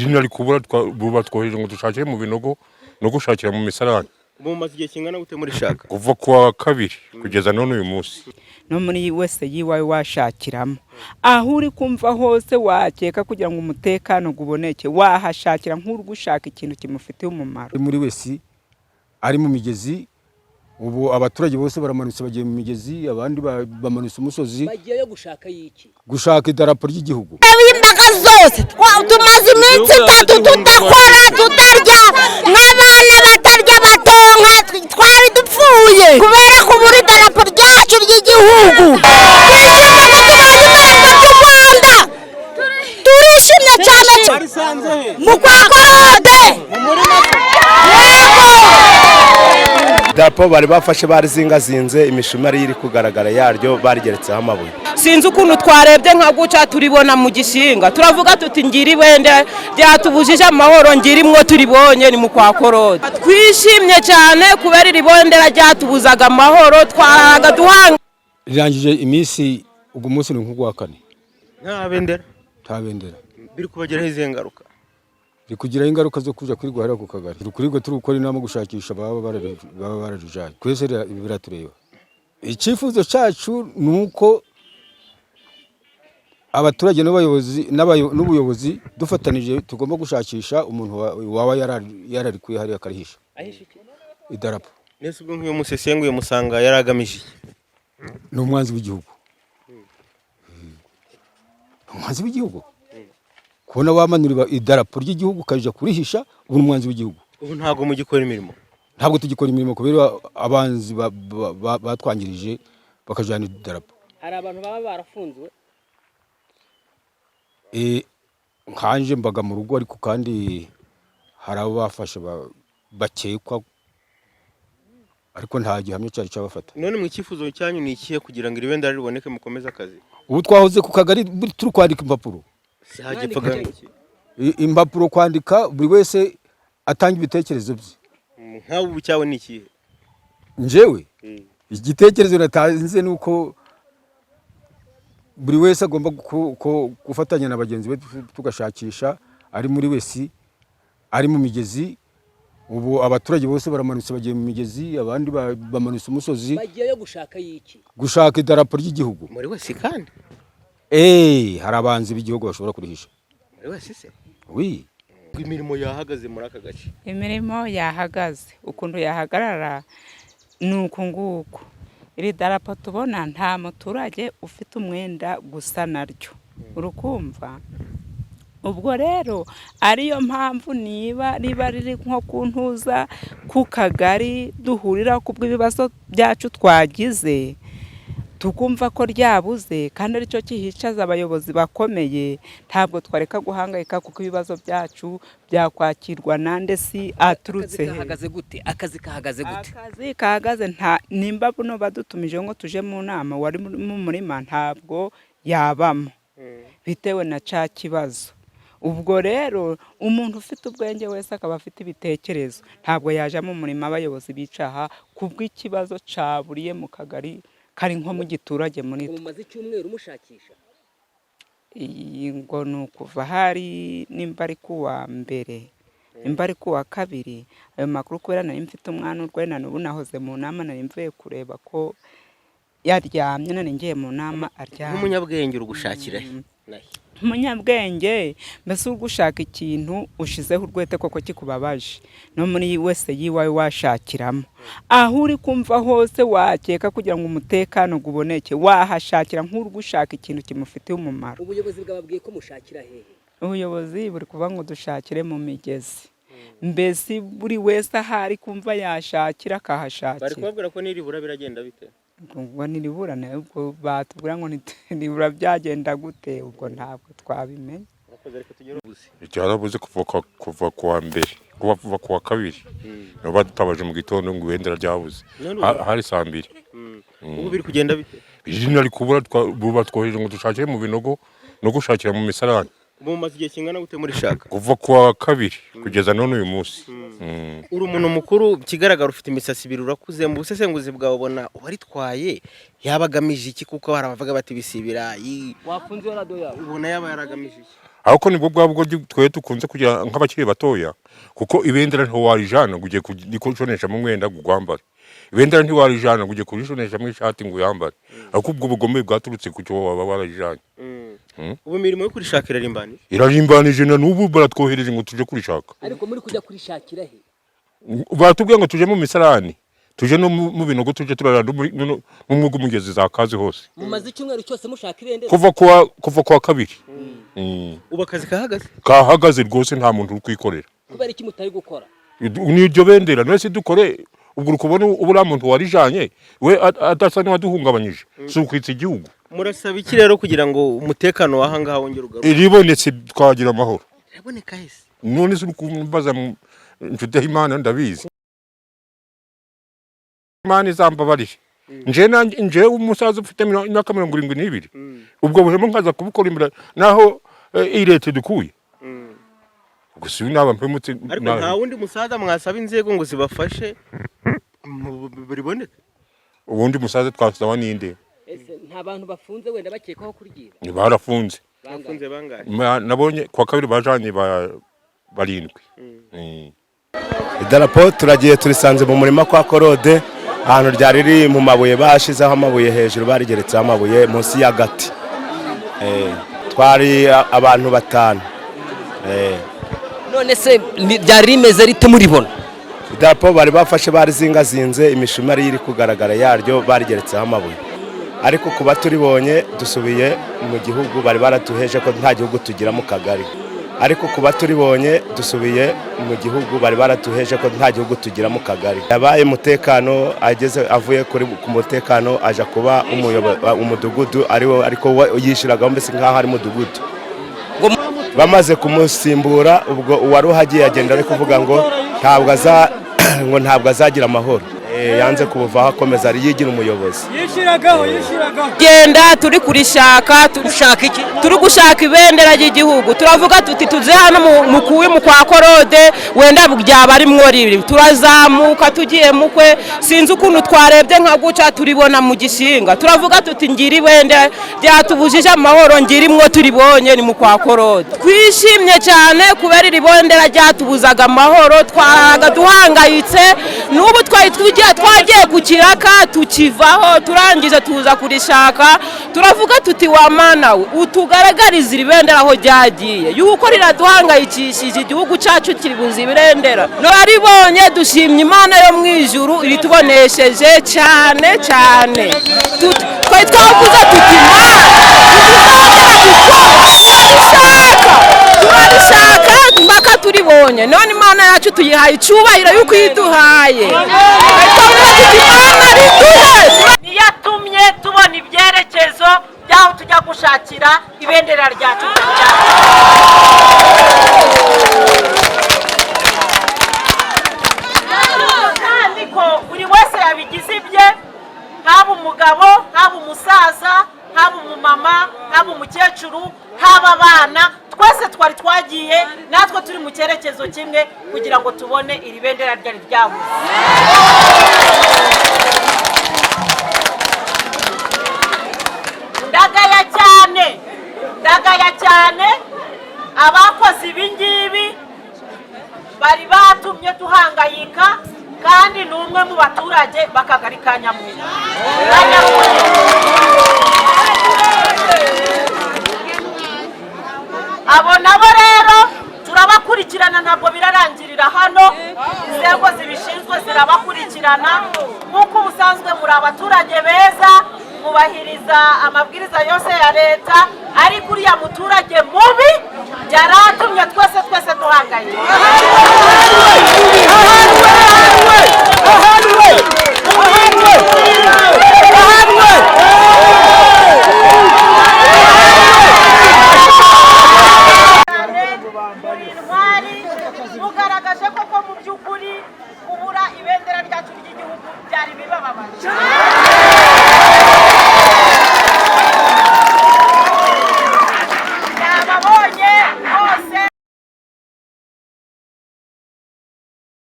izina rikubura bubatwoheje ngo dushakire mu binogo no gushakira mu misarani. Mumaze igihe kingana gute muri shaka? Kuva kuwa kabiri kugeza none uyu munsi. No muri wese yiwawe washakiramo aho uri kumva hose wakeka kugira ngo umutekano guboneke wahashakira nk'uri gushaka ikintu kimufitiye umumaro. Muri wese ari mu migezi ubu abaturage bose baramanutse bagiye mu migezi, abandi bamanutse umusozi bagiye gushaka yiki, gushaka idarapo ry'igihugu. Imbaga zose tumaze iminsi 3 tudakora tutarya, n'abana batarya batonka, twari dupfuye kubera kubura idarapo ryacu ry'igihugu. Turishimye cyane mu kwakorode Dapo bari bafashe barizingazinze imishumari iri kugaragara yaryo barigeretseho amabuye. sinzi ukuntu twarebye nka guca turibona mu gishinga turavuga tuti ngiri wende byatubujije amahoro ngirimwo turibonye ni mu kwakorode. Twishimye cyane kubera iri bondera ryatubuzaga amahoro twaraga duhanga. Rirangije iminsi ugu munsi ni nk'ugwa kane. Nta bendera. Nta bendera. Biri kubageraho izengaruka. Rikugira ingaruka zo kuja kuri guhera ku kagari. Rukurigwa turi gukora inama gushakisha baba bararujanye. Kwese biratureba. Icifuzo cyacu nuko abaturage n'abayobozi n'ubuyobozi dufatanije tugomba gushakisha umuntu waba yararikuye hari akarihisha. Idarapo. Nese ubwo nk'iyo musesenguye musanga yaragamije n'umwanzi w'igihugu. Umwanzi w'igihugu. Kubona wamanurira idarapo ry'igihugu kaje kurihisha ubu umwanzi w'igihugu. Ubu ntago mu gikora imirimo. Ntabwo tugikora imirimo kubera abanzi batwangirije bakajana idarapo. Hari abantu baba barafunzwe. Nkanje mbaga mu rugo ariko kandi hari abo bafashe bakekwa ariko nta gihamya cyari cyabafata. None mu cyifuzo cyanyu ni ikihe kugira ngo iribendera riboneke mukomeza akazi? Ubu twahoze ku kagari turi kwandika impapuro. Impapuro kwandika buri wese atanga ibitekerezo bye. Nkawe ubu cyawe ni ikihe? Njewe igitekerezo natanze nuko buri wese agomba gufatanya na bagenzi be tugashakisha ari muri wese ari mu migezi. Ubu abaturage bose baramanutse bagiye mu migezi, abandi bamanutse umusozi bagiye gushaka yiki, gushaka idarapo ry'igihugu. Muri wese kandi hari abanzi b'igihugu bashobora kurihisha. Muri wese se? Oui. Imirimo yahagaze muri aka gace. Imirimo yahagaze ukuntu yahagarara nuko nguko. Iri darapo tubona nta muturage ufite umwenda gusa naryo. Urukumva? Ubwo rero ariyo mpamvu niba riba riri nko kuntuza ku kagari duhurira kubw'ibibazo byacu twagize tukumva ko ryabuze kandi ari cyo kihicaza abayobozi bakomeye, ntabwo twareka guhangayika kuko ibibazo byacu byakwakirwa nande si aturutse akazi kahagaze nta nimba buno badutumije ngo tuje mu nama wari mu murima ntabwo yabamo bitewe na ca kibazo. Ubwo rero umuntu ufite ubwenge wese akaba afite ibitekerezo ntabwo yaje mu murima abayobozi bicaha kubw'ikibazo caburiye mu kagari kari nko mu giturage muri twe. Mumaze icyumweru mushakisha ngo nukuva hari nimba ari kuwa mbere nimba ari kuwa kabiri. Ayo makuru kubera nari mfite umwana urwaye na n'ubu nahoze mu nama nari mvuye kureba ko yaryamye nari ngiye mu nama aryamye. Umunyabwenge urugushakira umunyabwenge mbese ugushaka ikintu ushizeho urwete koko kikubabaje no muri wese yiwawe washakiramo aho uri kumva hose wakeka kugira ngo umutekano guboneke wahashakira nk'uri gushaka ikintu kimufitiye umumaro. Ubuyobozi bwababwiye ko mushakira hehe? Ubuyobozi buri kuvuga ngo dushakire mu migezi, mbese buri wese ahari kumva yashakira akahashakira. Bari kubabwira ko niribura biragenda bite? Ubwo niribura ubwo batubwira ngo niribura byagenda gute ubwo ntabwo twabimenye. Cyarabuze kuva kuwa mbere kuva kuwa kabiri no badutabaje mu gitondo ngo ibendera ryabuze hari saa 2. Ubu biri kugenda bite? Izina rikubura bubatwoheje ngo dushakire mu binogo no gushakira mu misarani. Mumaze igihe kingana gute muri shaka? Kuva kuwa kabiri kugeza none uyu munsi. Uri umuntu mukuru kigaragara ufite imisatsi ibiri urakuze mu busesenguzi bwawe ubona waritwaye yabagamije iki kuko baravuga bati bisibira wafunze rado yawe ubona yaba yaragamije iki? ahubwo nibwo bwabwo twe tukunze kugira nk'abakiri batoya kuko ibendera nto warijana ngo ugiye kujonesha mu mwenda gugwambara ibendera nti warijana ngo ugiye kurishonesha mu ishati ngo yambare ahubwo ubwo bugome bwaturutse ku cyo waba warijanye. ubu mirimo yo kurishakira irarimbanije na n'ubu baratwohereje ngo tuje kurishaka. Ariko muri kujya kurishakira he? Batubwiye ngo tuje mu misarani tuje no mu binogo tuje turaranda n'umwuga umugezi zakaze hose. Mumaze icyumweru cyose mushaka ibendera kuva kwa kabiri. ubu akazi kahagaze rwose nta muntu uri kwikorera. Kubera iki mutari gukora? N'iryo bendera none se dukore ubwo ukubona ubura muntu warijanye we adasa n'aduhungabanyije si ukwitsa igihugu. Murasaba iki rero kugira ngo umutekano wahangaha wongere ugaruke? Iribonetse twagira amahoro. Iraboneka hese none se ukumbaza nshuti y'Imana ndabizi Imana izambabarije nje umusaza ufite imyaka 72 ubwo buhemo nkaza kubukora imbere naho irete dukuye gusa naba mpemutse. Ariko nta wundi musaza mwasaba inzego ngo zibafashe buriboneke? Ubundi musaza twasaba ninde? Nta bantu bafunze wenda bakekaho kurgira? Ni barafunze. Bafunze bangahe? Nabonye kwa kabiri bajanye barindwi. Idarapo turagiye turisanze mu murima kwa Korode ahantu ryari riri mu mabuye bashizeho amabuye hejuru barigeretseho amabuye munsi y'agati. Twari abantu 5. None se ryari rimeze rite muribona? Idarapo bari bafashe barizingazinze imishumari iri kugaragara yaryo barigeretseho amabuye. Ariko kuba turibonye dusubiye mu gihugu bari baratuheje ko nta gihugu tugira mu kagari. Ariko kuba turibonye dusubiye mu gihugu bari baratuheje ko nta gihugu tugira mu kagari. Yabaye umutekano ageze avuye kuri ku mutekano aja kuba umudugudu ariko yishiraga mbese nkaho ari mudugudu. Bamaze kumusimbura ubwo uwaruhagiye agenda ari kuvuga ngo ntabwo azagira amahoro. Yanze kubuvaho akomeza ari yigira umuyobozi. Yishiragaho genda turi kurishaka turi gushaka ibendera ry'igihugu turavuga tuti tuze hano mu kwa Korode wenda byaba ari mworiri turazamuka tugiye mukwe sinzi ukuntu twarebye nka guca turibona mu gishinga turavuga tuti ngira ibendera ryatubujije amahoro ngira imwo turibonye ni mu kwa Korode twishimye cyane kubera iri bendera ryatubuzaga amahoro twaraga duhangayitse n'ubu twagiye gukiraka tukivaho turangije tuza kurishaka turavuga tuti wa mana we utugaragariza ibendera aho ryagiye yuko riraduhangayikishije igihugu cyacu kiribuza ibendera no aribonye dushimye Imana yo mu ijuru iritubonesheje cyane twari twavuze tuti turarishaka mpaka turibonye none Imana yacu tuyihaye icyubahiro yuko iduhaye niyatumye tubona ibyerekezo byaho tujya gushakira ibendera ryacu kandi ko buri wese yabigize ibye haba umugabo haba umusaza haba umumama haba umukecuru haba abana twese twari twagiye natwe turi mu cyerekezo kimwe kugira ngo tubone iri bendera ryari ryabuze. Ndagaya cyane abakoze ibingibi bari batumye duhangayika kandi n'umwe mu baturage bakagari ka Nyamwina abo nabo rero turabakurikirana ntabwo birarangirira hano inzego zibishinzwe zirabakurikirana nk'uko ubusanzwe muri abaturage beza mubahiriza amabwiriza yose ya leta ariko uriya muturage mubi yaratumye twese duhangayika. mugaragaje koko mu by'ukuri kubura ibendera ryacu ry'igihugu byari bibababaje.